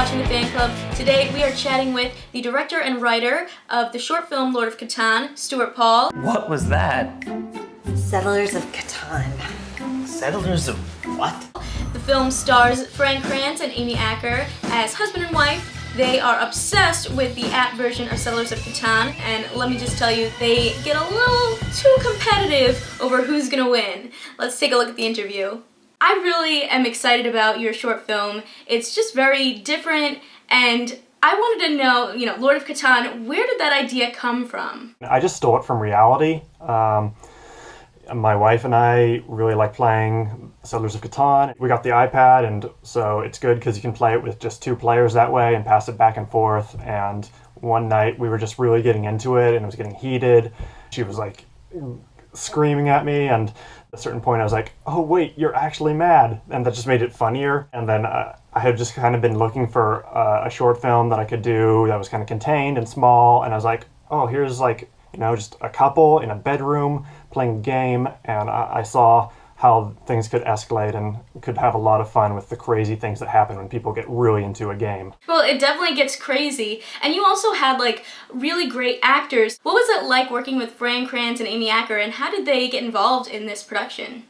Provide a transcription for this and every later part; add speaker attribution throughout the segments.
Speaker 1: watching the Fan Club. Today we are chatting with the director and writer of the short film Lord of Catan, Stu Paul.
Speaker 2: What was that?
Speaker 3: Settlers of Catan.
Speaker 2: Settlers of what?
Speaker 1: The film stars Fran, Kranz and Amy Acker as husband and wife. They are obsessed with the app version of Settlers of Catan, and let me just tell you, they get a little too competitive over who's gonna win. Let's take a look at the interview. I really am excited about your short film. It's just very different, and I wanted to know, Lord of Catan, where did that idea come from?
Speaker 4: I just stole it from reality. My wife and I really like playing Settlers of Catan. We got the iPad, and so it's good because you can play it with just 2 players that way and pass it back and forth. And one night we were just really getting into it, and it was getting heated. She was like screaming at me, and at a certain point I was like, oh wait, you're actually mad. And that just made it funnier. And then I had just kind of been looking for a short film that I could do that was kind of contained and small. And I was like, oh, here's like, just a couple in a bedroom playing a game, and I saw how things could escalate and could have a lot of fun with the crazy things that happen when people get really into a game.
Speaker 1: Well, it definitely gets crazy. And you also had really great actors. What was it like working with Fran Kranz and Amy Acker, and how did they get involved in this production?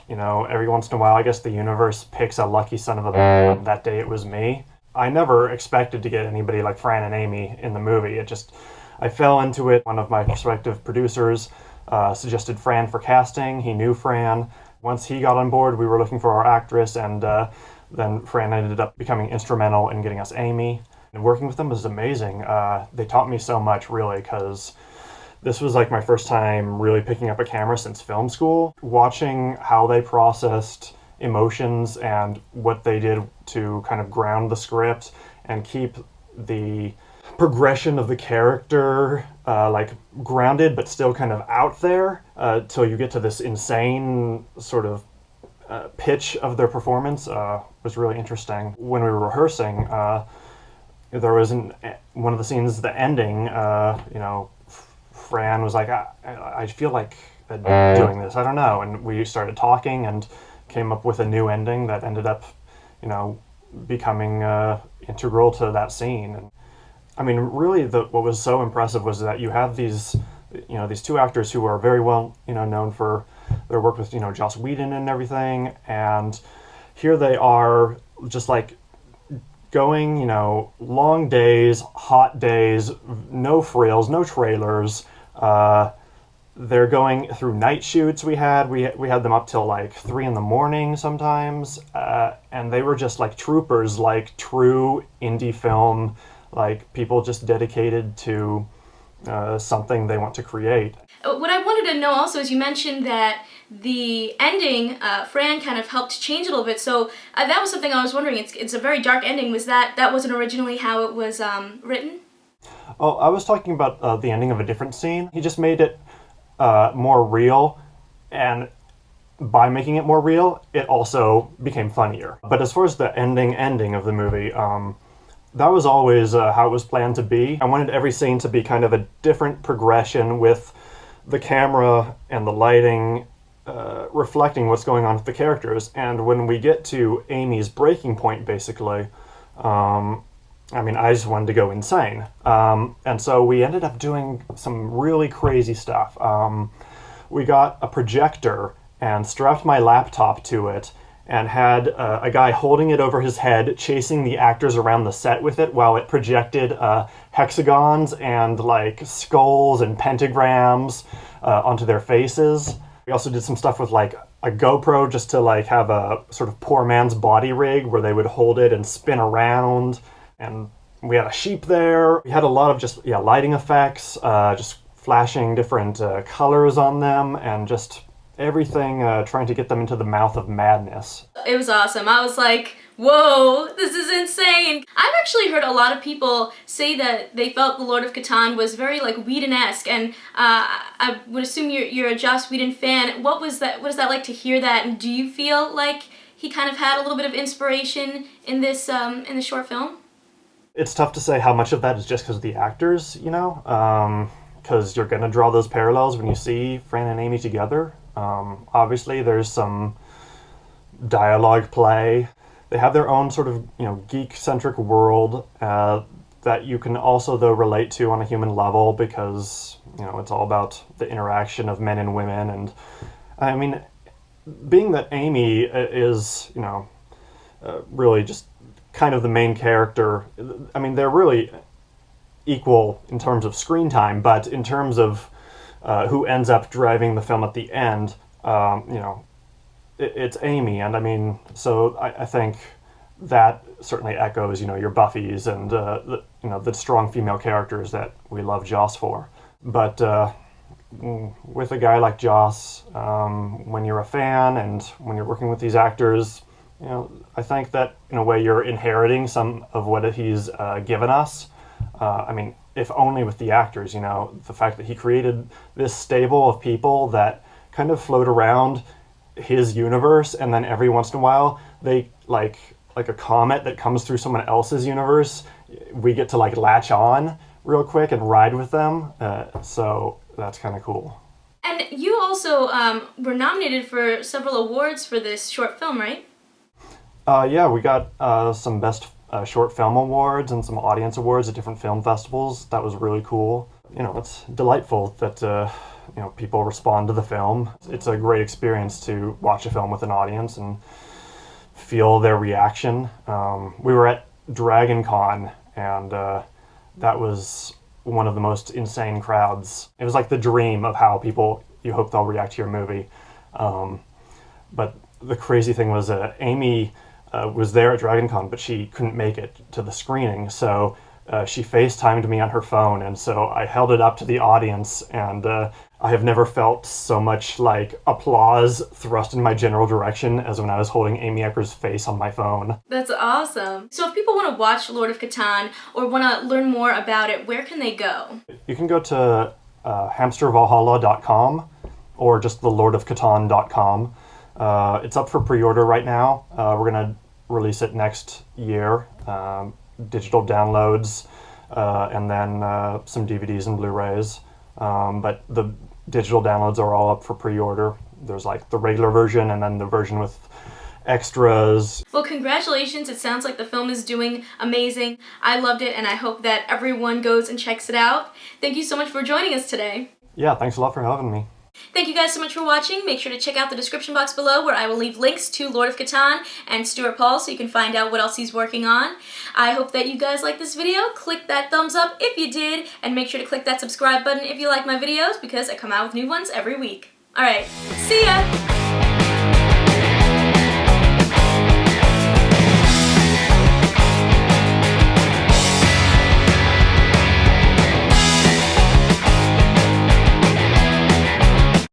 Speaker 4: Every once in a while, I guess the universe picks a lucky son of a bitch. That day it was me. I never expected to get anybody like Fran and Amy in the movie. I fell into it. One of my prospective producers suggested Fran for casting. He knew Fran. Once he got on board, we were looking for our actress, and then Fran ended up becoming instrumental in getting us Amy. And working with them was amazing. They taught me so much, really, because this was like my first time really picking up a camera since film school. Watching how they processed emotions and what they did to kind of ground the script and keep the progression of the character grounded but still kind of out there till you get to this insane sort of pitch of their performance was really interesting. When we were rehearsing, there was one of the scenes, the ending, Fran was like, I feel like doing this, I don't know, and we started talking and came up with a new ending that ended up becoming integral to that scene. And really, what was so impressive was that you have these 2 actors who are very well, known for their work with, Joss Whedon and everything, and here they are just like going, long days, hot days, no frills, no trailers. They're going through night shoots. We had them up till 3 a.m. sometimes, and they were just like troopers, like true indie film. Like people just dedicated to something they want to create.
Speaker 1: What I wanted to know also is you mentioned that the ending, Fran kind of helped change a little bit. So that was something I was wondering. It's a very dark ending. Was that wasn't originally how it was written?
Speaker 4: Oh, I was talking about the ending of a different scene. He just made it more real, and by making it more real, it also became funnier. But as far as the ending of the movie, that was always how it was planned to be. I wanted every scene to be kind of a different progression with the camera and the lighting reflecting what's going on with the characters. And when we get to Amy's breaking point, basically, I just wanted to go insane. And so we ended up doing some really crazy stuff. We got a projector and strapped my laptop to it, and had a guy holding it over his head, chasing the actors around the set with it while it projected hexagons and skulls and pentagrams onto their faces. We also did some stuff with a GoPro just to have a sort of poor man's body rig where they would hold it and spin around. And we had a sheep there. We had a lot of just lighting effects, just flashing different colors on them, and just everything trying to get them into the mouth of madness.
Speaker 1: It was awesome. I was like, whoa, this is insane. I've actually heard a lot of people say that they felt the Lord of Catan was very Whedon-esque, and I would assume you're a Joss Whedon fan. What is that like to hear that, and do you feel like he kind of had a little bit of inspiration in this in the short film?
Speaker 4: It's tough to say how much of that is just because of the actors, because you're going to draw those parallels when you see Fran and Amy together. Obviously, there's some dialogue play. They have their own sort of, geek-centric world that you can also, though, relate to on a human level because, it's all about the interaction of men and women. And, I mean, being that Amy is, really just kind of the main character, I mean, they're really equal in terms of screen time, but in terms of who ends up driving the film at the end, it's Amy. And I mean, so I think that certainly echoes, your Buffys and, the strong female characters that we love Joss for. But with a guy like Joss, when you're a fan and when you're working with these actors, I think that in a way you're inheriting some of what he's given us. I mean, if only with the actors, the fact that he created this stable of people that kind of float around his universe, and then every once in a while they like a comet that comes through someone else's universe, we get to latch on real quick and ride with them. So that's kind of cool.
Speaker 1: And you also were nominated for several awards for this short film, right?
Speaker 4: Yeah, we got some best short film awards and some audience awards at different film festivals. That was really cool. It's delightful that people respond to the film. It's a great experience to watch a film with an audience and feel their reaction. We were at Dragon Con, and that was one of the most insane crowds. It was like the dream of how you hope they'll react to your movie. But the crazy thing was Amy was there at Dragon Con, but she couldn't make it to the screening, so she FaceTimed me on her phone, and so I held it up to the audience, and I have never felt so much applause thrust in my general direction as when I was holding Amy Acker's face on my phone.
Speaker 1: That's awesome. So if people want to watch Lord of Catan or want to learn more about it, where can they go? You
Speaker 4: can go to hamstervalhalla.com or just thelordofcatan.com. It's up for pre-order right now. We're going to release it next year. Digital downloads, and then some DVDs and Blu-rays. But the digital downloads are all up for pre-order. There's the regular version and then the version with extras.
Speaker 1: Well, congratulations. It sounds like the film is doing amazing. I loved it, and I hope that everyone goes and checks it out. Thank you so much for joining us today.
Speaker 4: Yeah, thanks a lot for having me.
Speaker 1: Thank you guys so much for watching. Make sure to check out the description box below where I will leave links to Lord of Catan and Stu Paul so you can find out what else he's working on. I hope that you guys liked this video. Click that thumbs up if you did, and make sure to click that subscribe button if you like my videos because I come out with new ones every week. Alright, see ya!